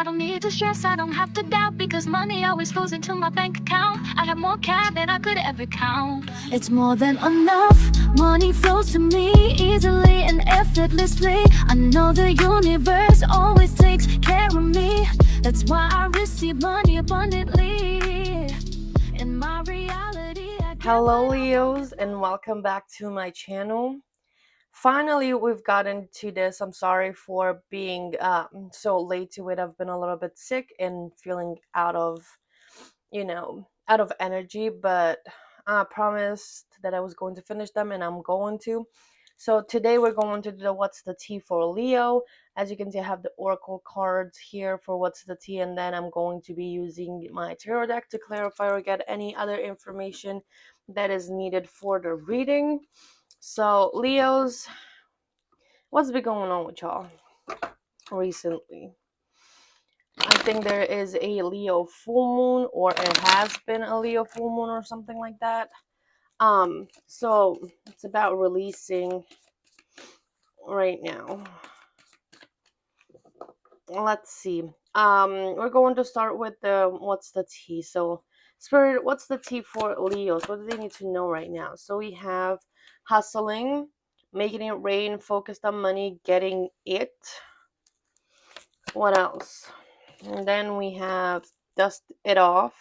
I don't need to stress, I don't have to doubt, because money always flows into my bank account. I have more cash than I could ever count. It's more than enough. Money flows to me easily and effortlessly. I know the universe always takes care of me. That's why I receive money abundantly. In my reality, Hello Leos, and welcome back to my channel. Finally, we've gotten to this. I'm sorry for being so late to it. I've been a little bit sick and feeling out of energy, but I promised that I was going to finish them, and I'm going to. So today we're going to do the what's the tea for Leo. As you can see, I have the oracle cards here for what's the tea, and then I'm going to be using my tarot deck to clarify or get any other information that is needed for the reading. So Leos, what's been going on with y'all recently? I think there is a Leo full moon, or it has been a Leo full moon or something like that. So it's about releasing right now. Let's see. We're going to start with the what's the tea. So Spirit, what's the tea for Leos? What do they need to know right now? So we have hustling, making it rain, focused on money, getting it. What else? And then we have dust it off.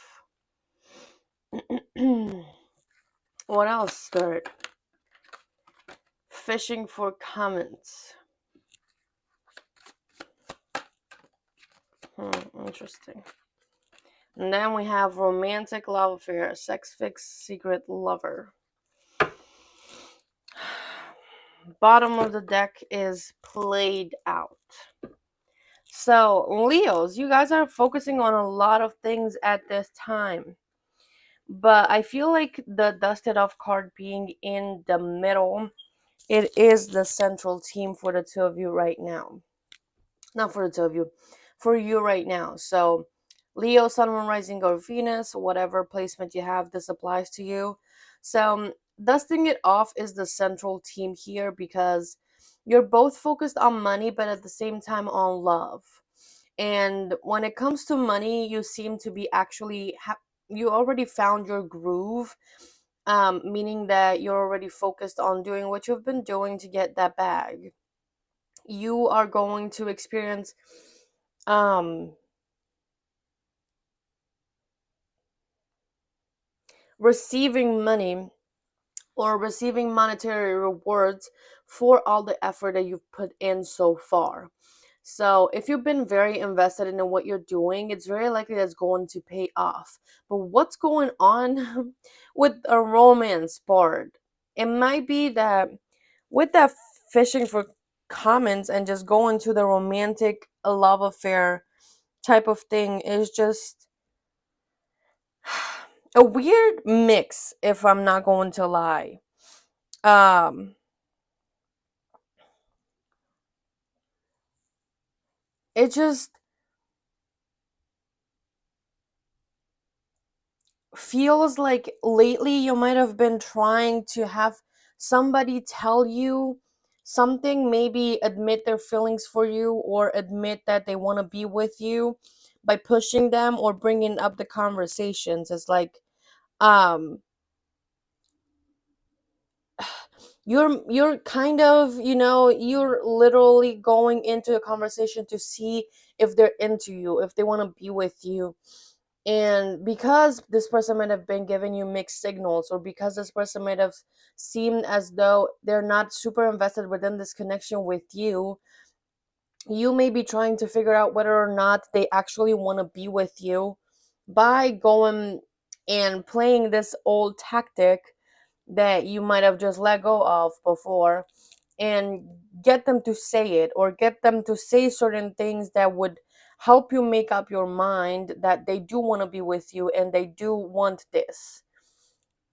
What else, Spirit? Fishing for comments. Interesting. And then we have romantic love affair, sex fix, secret lover. Bottom of the deck is played out. So, Leos, you guys are focusing on a lot of things at this time. But I feel like the dusted off card being in the middle, it is the central theme for the two of you right now. Not for the two of you, for you right now. So Leo, Sun, Moon, Rising, or Venus, whatever placement you have, this applies to you. So dusting it off is the central theme here, because you're both focused on money, but at the same time on love. And when it comes to money, you seem to be actually you already found your groove, meaning that you're already focused on doing what you've been doing to get that bag. You are going to experience receiving money or receiving monetary rewards for all the effort that you've put in so far. So if you've been very invested in what you're doing, it's very likely that's going to pay off. But what's going on with a romance part? It might be that with that fishing for comments and just going to the romantic love affair type of thing is just a weird mix, if I'm not going to lie. It just feels like lately you might have been trying to have somebody tell you something, maybe admit their feelings for you or admit that they want to be with you by pushing them or bringing up the conversations. It's like you're kind of, you're literally going into a conversation to see if they're into you, if they want to be with you. And because this person might have been giving you mixed signals, or because this person might have seemed as though they're not super invested within this connection with you, you may be trying to figure out whether or not they actually want to be with you by going and playing this old tactic that you might have just let go of before, and get them to say it, or get them to say certain things that would help you make up your mind that they do want to be with you and they do want this.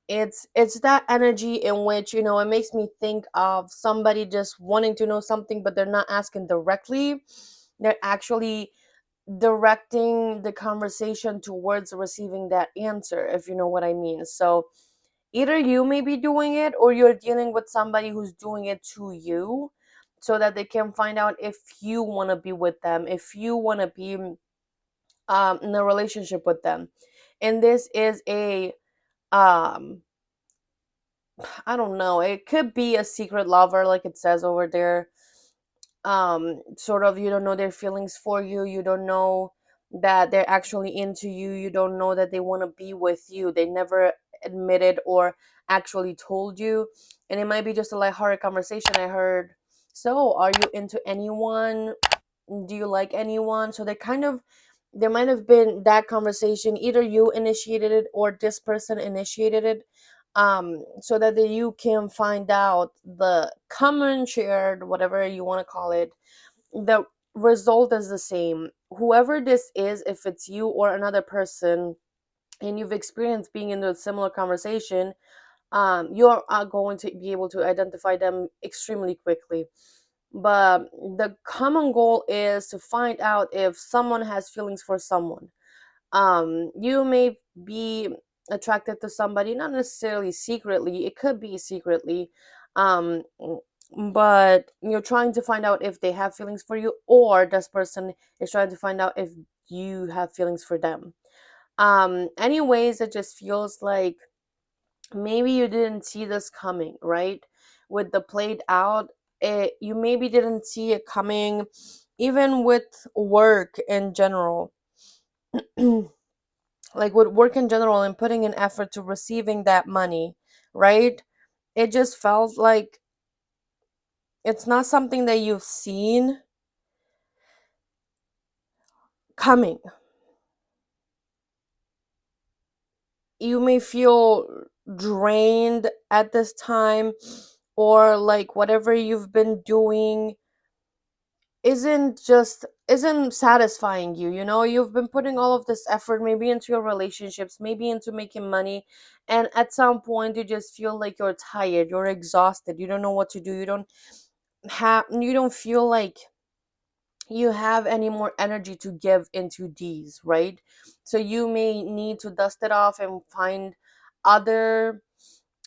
It's that energy in which, it makes me think of somebody just wanting to know something, but they're not asking directly. They're actually directing the conversation towards receiving that answer, if you know what I mean. So either you may be doing it, or you're dealing with somebody who's doing it to you so that they can find out if you want to be with them, if you want to be in a relationship with them. And this is a um I don't know, it could be a secret lover, like it says over there. Sort of, you don't know their feelings for you, you don't know that they're actually into you, you don't know that they want to be with you, they never admitted or actually told you. And it might be just a lighthearted conversation. I heard, so are you into anyone, do you like anyone? So they kind of, there might have been that conversation, either you initiated it or this person initiated it, so that you can find out the common shared, whatever you want to call it. The result is the same, whoever this is, if it's you or another person, and you've experienced being in a similar conversation, you're going to be able to identify them extremely quickly. But the common goal is to find out if someone has feelings for someone. You may be attracted to somebody, not necessarily secretly, it could be secretly, um but you're trying to find out if they have feelings for you, or this person is trying to find out if you have feelings for them. Anyways, it just feels like maybe you didn't see this coming, right? With the played out, you maybe didn't see it coming, even with work in general. Like with work in general and putting an effort to receiving that money, right? It just felt like it's not something that you've seen coming. You may feel drained at this time, or like whatever you've been doing isn't satisfying you, you know. You've been putting all of this effort, maybe into your relationships, maybe into making money, and at some point you just feel like you're tired, you're exhausted, you don't know what to do, you don't feel like you have any more energy to give into these, right? So you may need to dust it off and find other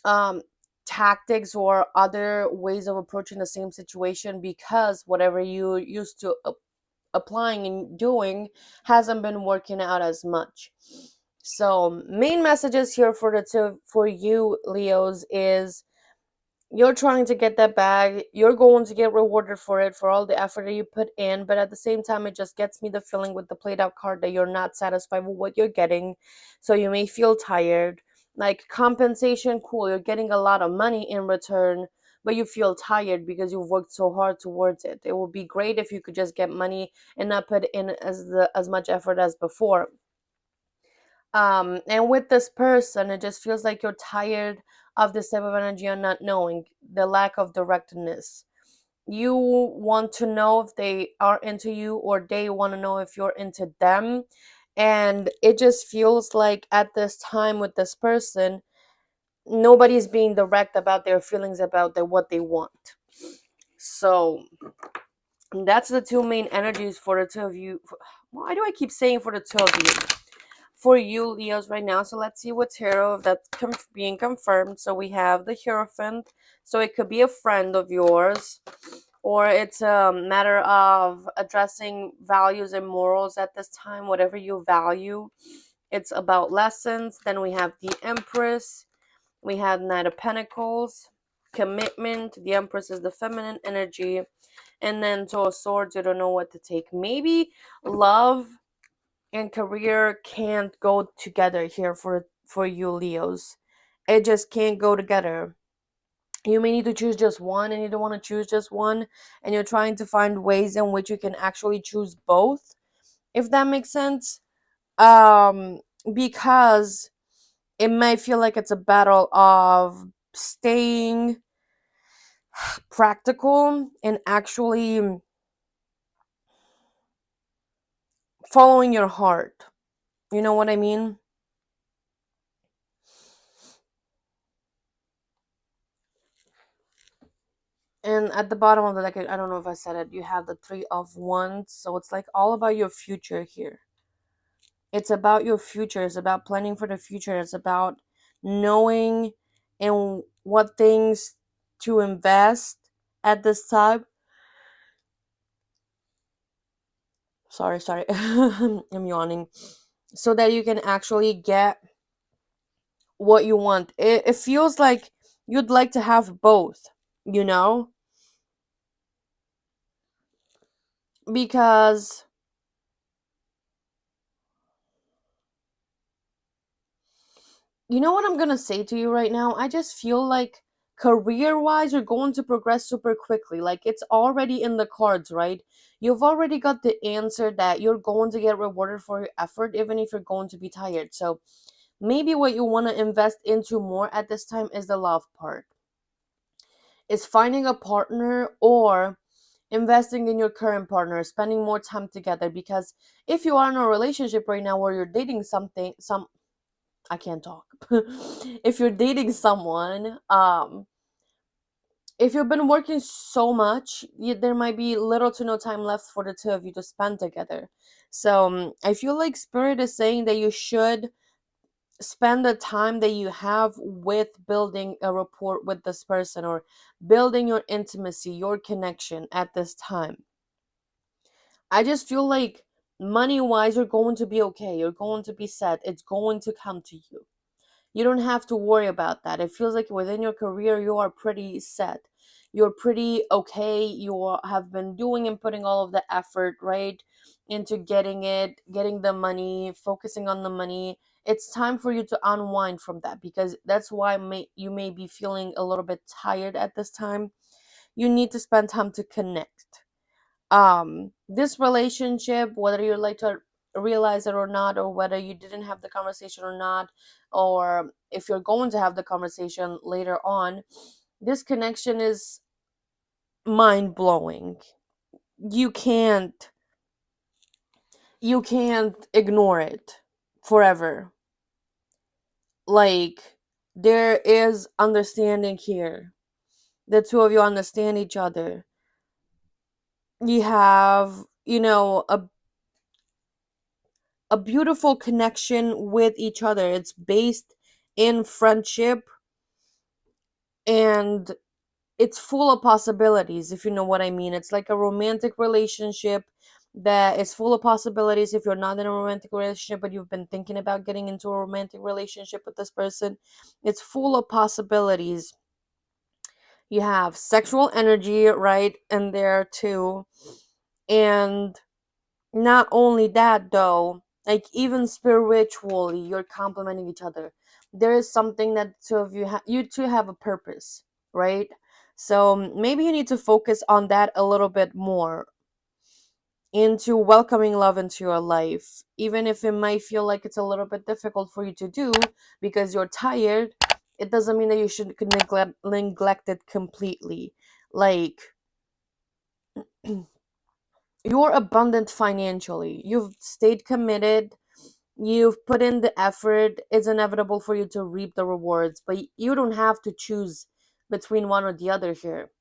um tactics or other ways of approaching the same situation, because whatever you used to applying and doing hasn't been working out as much. So main messages here for for you Leos is, you're trying to get that bag, you're going to get rewarded for it, for all the effort that you put in, but at the same time it just gets me the feeling with the played out card that you're not satisfied with what you're getting. So you may feel tired. Like compensation, cool, you're getting a lot of money in return, but you feel tired because you've worked so hard towards it. It would be great if you could just get money and not put in as much effort as before. And with this person it just feels like you're tired of this type of energy and not knowing, the lack of directness. You want to know if they are into you, or they want to know if you're into them. And it just feels like at this time with this person, nobody's being direct about their feelings, about what they want. So that's the two main energies for the two of you. Why do I keep saying for the two of you? For you Leos right now. So let's see what tarot, if that's being confirmed. So we have the Hierophant. So it could be a friend of yours, or it's a matter of addressing values and morals at this time, whatever you value. It's about lessons. Then we have the Empress. We have Knight of Pentacles, commitment. The Empress is the feminine energy. And then Two of Swords, you don't know what to take. Maybe love and career can't go together here for you Leos. It just can't go together. You may need to choose just one, and you don't want to choose just one, and you're trying to find ways in which you can actually choose both, if that makes sense. um because it might feel like it's a battle of staying practical and actually following your heart. You know what I mean? And at the bottom of the deck, I don't know if I said it, you have the Three of Wands. So it's like all about your future here. It's about your future. It's about planning for the future. It's about knowing in what things to invest at this time. Sorry. I'm yawning. So that you can actually get what you want. It feels like you'd like to have both, you know? Because you know what I'm gonna say to you right now? I just feel like career wise, you're going to progress super quickly. Like it's already in the cards, right? You've already got the answer that you're going to get rewarded for your effort, even if you're going to be tired. So maybe what you want to invest into more at this time is the love part, is finding a partner or investing in your current partner, spending more time together. Because if you are in a relationship right now where you're dating some I can't talk. If you're dating someone, if you've been working so much, there might be little to no time left for the two of you to spend together. So I feel like Spirit is saying that you should spend the time that you have with building a rapport with this person, or building your intimacy, your connection at this time. I just feel like money wise, you're going to be okay. You're going to be set. It's going to come to you. You don't have to worry about that. It feels like within your career, you are pretty set. You're pretty okay. Have been doing and putting all of the effort, right, into getting the money, focusing on the money. It's time for you to unwind from that, because that's why you may be feeling a little bit tired at this time. You need to spend time to connect. This relationship, whether you like to realize it or not, or whether you didn't have the conversation or not, or if you're going to have the conversation later on, this connection is mind blowing. You can't you can't ignore it forever. Like, there is understanding here. The two of you understand each other. You have, a beautiful connection with each other. It's based in friendship, and it's full of possibilities, if you know what I mean. It's like a romantic relationship that is full of possibilities. If you're not in a romantic relationship but you've been thinking about getting into a romantic relationship with this person, it's full of possibilities. You have sexual energy right in there too. And not only that, though, like even spiritually, you're complementing each other. There is something that two of you two have a purpose, right? So maybe you need to focus on that a little bit more, into welcoming love into your life, even if it might feel like it's a little bit difficult for you to do because you're tired. It doesn't mean that you should neglect it completely. Like, you're abundant financially. You've stayed committed. You've put in the effort. It's inevitable for you to reap the rewards, but you don't have to choose between one or the other here.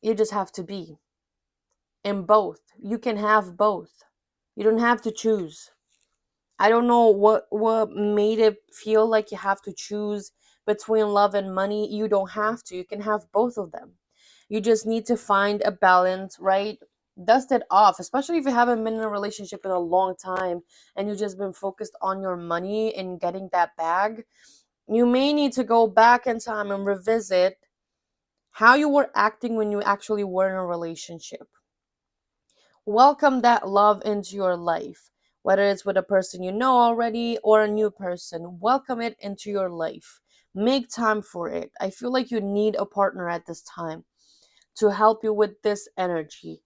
You just have to be in both. You can have both. You don't have to choose. I don't know what made it feel like you have to choose between love and money. You don't have to. You can have both of them. You just need to find a balance, right? Dust it off, especially if you haven't been in a relationship in a long time and you've just been focused on your money and getting that bag. You may need to go back in time and revisit how you were acting when you actually were in a relationship. Welcome that love into your life, whether it's with a person you know already or a new person. Welcome it into your life. Make time for it. I feel like you need a partner at this time to help you with this energy.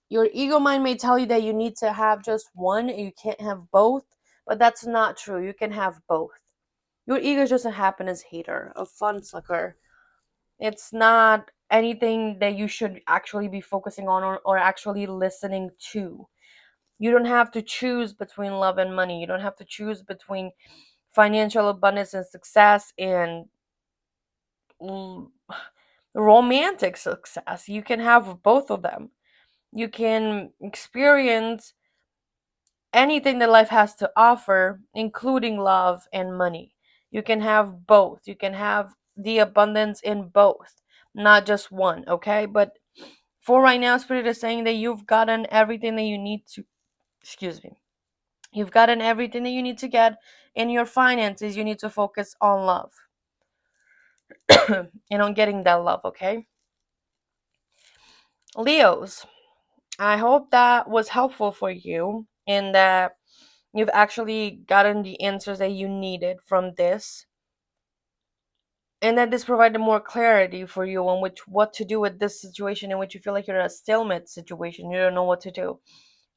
Your ego mind may tell you that you need to have just one and you can't have both, but that's not true. You can have both. Your ego is just a happiness hater, a fun sucker. It's not anything that you should actually be focusing on, or actually listening to. You don't have to choose between love and money. You don't have to choose between financial abundance and success and l- romantic success. You can have both of them. You can experience anything that life has to offer, including love and money. You can have both. You can have the abundance in both, not just one, okay? But For right now, Spirit is saying that you've gotten everything that you need to, excuse me, you've gotten everything that you need to get in your finances. You need to focus on love and on getting that love, okay? Leos, I hope that was helpful for you and that you've actually gotten the answers that you needed from this, and that this provided more clarity for you on what to do with this situation in which you feel like you're in a stalemate situation. You don't know what to do.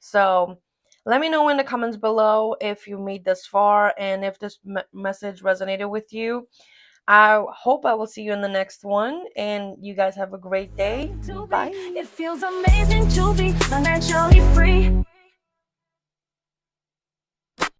So let me know in the comments below if you made this far and if this message resonated with you. I hope I will see you in the next one, and you guys have a great day. Bye. It feels amazing to be financially free.